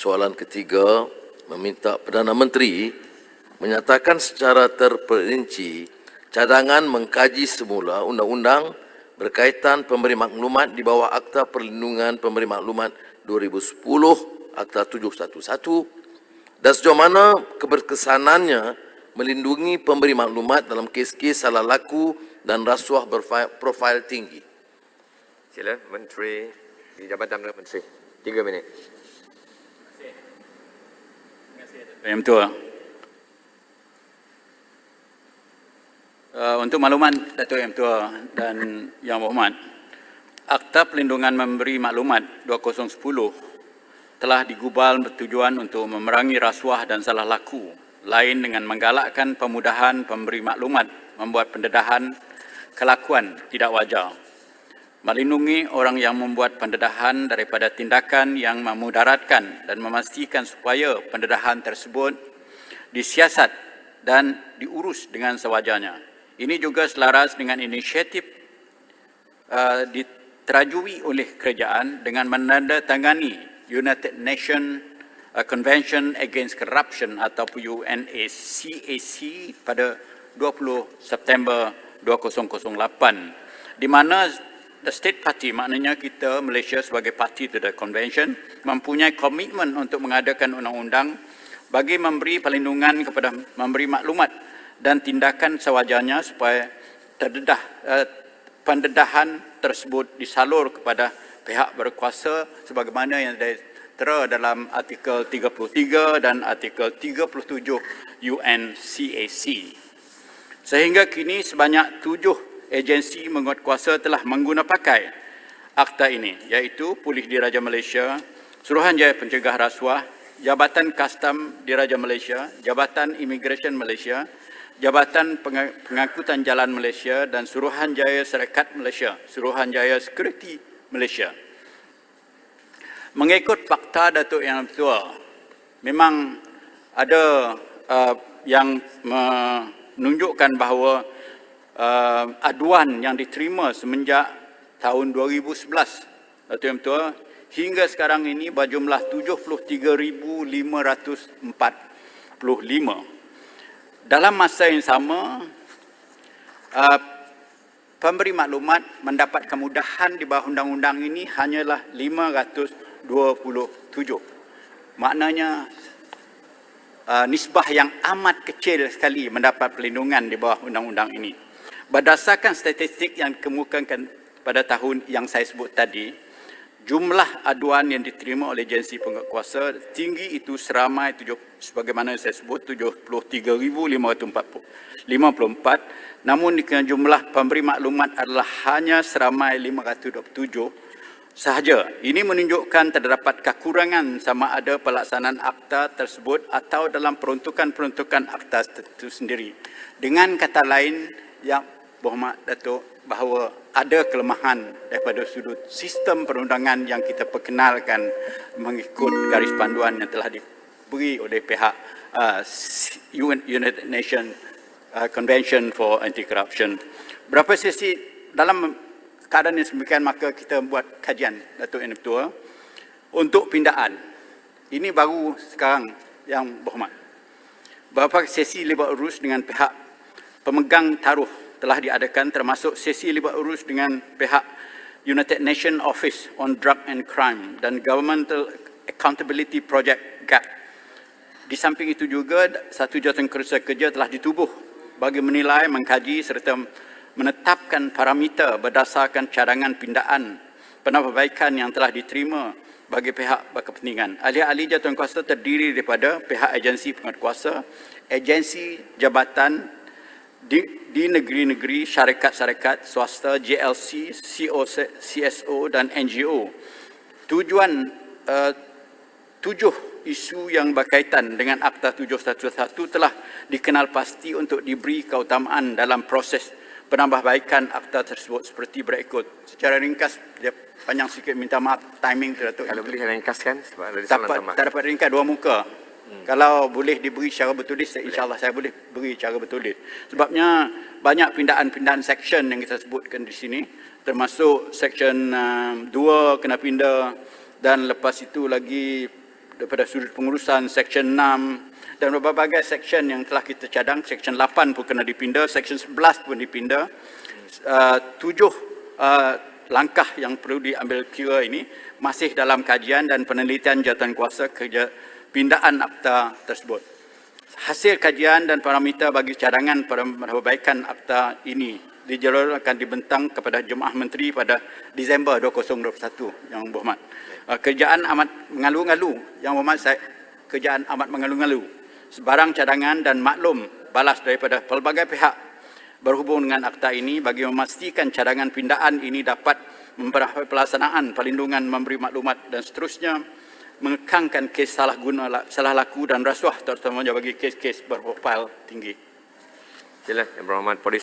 Soalan ketiga, meminta Perdana Menteri menyatakan secara terperinci cadangan mengkaji semula undang-undang berkaitan pemberi maklumat di bawah Akta Perlindungan Pemberi Maklumat 2010, Akta 711, dan sejauh mana keberkesanannya melindungi pemberi maklumat dalam kes-kes salah laku dan rasuah berprofil tinggi. Sila Menteri di Jabatan Perdana Menteri. 3 minit. Yang Ketua. Untuk maklumat Datuk Yang Ketua dan Yang Berhormat, Akta Perlindungan Memberi Maklumat 2010 telah digubal bertujuan untuk memerangi rasuah dan salah laku, lain dengan menggalakkan pemudahan pemberi maklumat membuat pendedahan kelakuan tidak wajar, melindungi orang yang membuat pendedahan daripada tindakan yang memudaratkan dan memastikan supaya pendedahan tersebut disiasat dan diurus dengan sewajarnya. Ini juga selaras dengan inisiatif diterajui oleh kerajaan dengan menandatangani United Nations Convention Against Corruption atau UNACAC pada 20 September 2008, di mana the state party, maknanya kita Malaysia sebagai parti to the convention, mempunyai komitmen untuk mengadakan undang-undang bagi memberi perlindungan kepada memberi maklumat dan tindakan sewajarnya supaya pendedahan tersebut disalur kepada pihak berkuasa sebagaimana yang tertera dalam artikel 33 dan artikel 37 UNCAC. Sehingga kini sebanyak 7 agensi menguatkuasa telah mengguna pakai akta ini, iaitu Polis Diraja Malaysia, Suruhanjaya Pencegah Rasuah, Jabatan Kastam Diraja Malaysia, Jabatan Immigration Malaysia, Jabatan Pengangkutan Jalan Malaysia dan Suruhanjaya Syarikat Malaysia, Suruhanjaya Security Malaysia. Mengikut fakta Datuk Yang Ketua, memang ada yang menunjukkan bahawa aduan yang diterima semenjak tahun 2011, Datuk Yang Ketua, hingga sekarang ini berjumlah 73,545. Dalam masa yang sama, pemberi maklumat mendapat kemudahan di bawah undang-undang ini hanyalah 527. Maknanya nisbah yang amat kecil sekali mendapat perlindungan di bawah undang-undang ini. Berdasarkan statistik yang dikemukakan pada tahun yang saya sebut tadi, jumlah aduan yang diterima oleh agensi penguatkuasa tinggi itu seramai sebagaimana saya sebut 73,554, namun jumlah pemberi maklumat adalah hanya seramai 527 sahaja. Ini menunjukkan terdapat kekurangan sama ada pelaksanaan akta tersebut atau dalam peruntukan akta itu sendiri. Dengan kata lain, Yang Berhormat Datuk, bahawa ada kelemahan daripada sudut sistem perundangan yang kita perkenalkan mengikut garis panduan yang telah diberi oleh pihak United Nations Convention for Anti-Corruption. Berapa sesi dalam keadaan yang demikian, maka kita buat kajian, Datuk Yang Ketua, untuk pindaan. Ini baru sekarang, Yang Berhormat. Beberapa sesi libat urus dengan pihak pemegang taruh telah diadakan, termasuk sesi libat urus dengan pihak United Nations Office on Drug and Crime dan Governmental Accountability Project GAP. Di samping itu juga, satu jawatan kerja telah ditubuh bagi menilai, mengkaji serta menetapkan parameter berdasarkan cadangan pindaan penambahbaikan yang telah diterima bagi pihak berkepentingan. Ahli-ahli jawatankuasa terdiri daripada pihak agensi penguatkuasa, agensi jabatan di negeri-negeri, syarikat-syarikat swasta, JLC, CSO dan NGO. Tujuan 7 isu yang berkaitan dengan Akta 711 telah dikenal pasti untuk diberi keutamaan dalam proses penambahbaikan akta tersebut seperti berikut. Secara ringkas, dia panjang sikit, minta maaf timing tu, Datuk. Kalau boleh ringkaskan sebab ada soalan tambah. Tak dapat ringkas 2 muka. Kalau boleh diberi secara bertulis, insya-Allah saya boleh beri secara bertulis. Sebabnya banyak pindaan-pindaan section yang kita sebutkan di sini, termasuk section 2 kena pindah, dan lepas itu lagi daripada sudut pengurusan Seksyen 6 dan berbagai seksyen yang telah kita cadang. Seksyen 8 pun kena dipinda, Seksyen 11 pun dipinda. 7 langkah yang perlu diambil kira ini masih dalam kajian dan penelitian jawatankuasa kerja pindaan akta tersebut. Hasil kajian dan parameter bagi cadangan perbaikan akta ini dijalankan dibentang kepada Jemaah Menteri pada Disember 2021 yang berhormat. Kerjaan amat mengalu-ngalu, yang berhormat saya, kerjaan amat mengalu-ngalu. Sebarang cadangan dan maklum balas daripada pelbagai pihak berhubung dengan akta ini bagi memastikan cadangan pindaan ini dapat memperoleh pelaksanaan perlindungan memberi maklumat dan seterusnya, mengekangkan kes salah laku dan rasuah, terutamanya bagi kes-kes berprofil tinggi. Sila, Yang Berhormat Polis